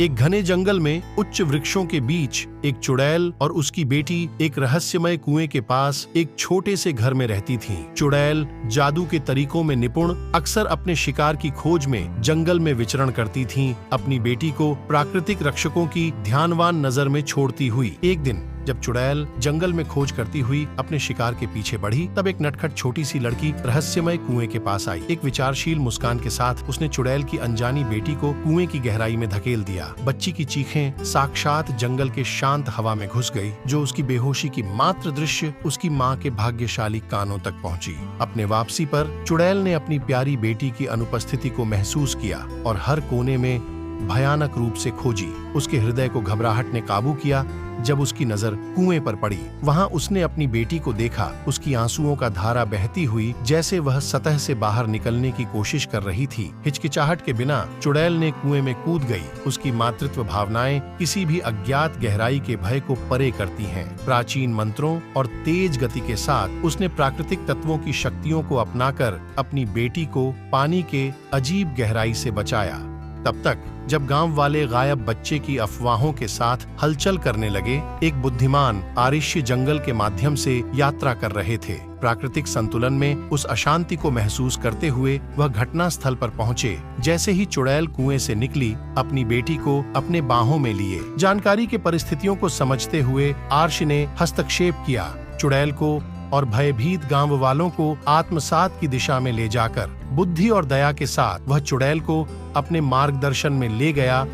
एक घने जंगल में उच्च वृक्षों के बीच एक चुड़ैल और उसकी बेटी एक रहस्यमय कुएं के पास एक छोटे से घर में रहती थीं। चुड़ैल जादू के तरीकों में निपुण, अक्सर अपने शिकार की खोज में जंगल में विचरण करती थीं। अपनी बेटी को प्राकृतिक रक्षकों की ध्यानवान नजर में छोड़ती हुई एक दिन जब चुड़ैल जंगल में खोज करती हुई अपने शिकार के पीछे बढ़ी, तब एक नटखट छोटी सी लड़की रहस्यमय कुएं के पास आई। एक विचारशील मुस्कान के साथ उसने चुड़ैल की अनजानी बेटी को कुएं की गहराई में धकेल दिया। बच्ची की चीखें साक्षात जंगल के शांत हवा में घुस गई, जो उसकी बेहोशी की मात्र दृश्य उसकी माँ के भाग्यशाली कानों तक पहुंची। अपने वापसी पर चुड़ैल ने अपनी प्यारी बेटी की अनुपस्थिति को महसूस किया और हर कोने में भयानक रूप से खोजी। उसके हृदय को घबराहट ने काबू किया जब उसकी नजर कुएं पर पड़ी। वहां उसने अपनी बेटी को देखा, उसकी आंसुओं का धारा बहती हुई, जैसे वह सतह से बाहर निकलने की कोशिश कर रही थी। हिचकिचाहट के बिना चुड़ैल ने कुएं में कूद गई। उसकी मातृत्व भावनाएं किसी भी अज्ञात गहराई के भय को परे करती हैं। प्राचीन मंत्रों और तेज गति के साथ उसने प्राकृतिक तत्वों की शक्तियों को अपनाकर अपनी बेटी को पानी के अजीब गहराई से बचाया। तब तक जब गांव वाले गायब बच्चे की अफवाहों के साथ हलचल करने लगे, एक बुद्धिमान आरिष्य जंगल के माध्यम से यात्रा कर रहे थे। प्राकृतिक संतुलन में उस अशांति को महसूस करते हुए वह घटना स्थल पर पहुंचे। जैसे ही चुड़ैल कुएं से निकली, अपनी बेटी को अपने बाहों में लिए। जानकारी के परिस्थितियों को समझते हुए आर्ष ने हस्तक्षेप किया। चुड़ैल को और भयभीत गांव वालों को आत्मसात की दिशा में ले जाकर बुद्धि और दया के साथ वह चुड़ैल को अपने मार्गदर्शन में ले गया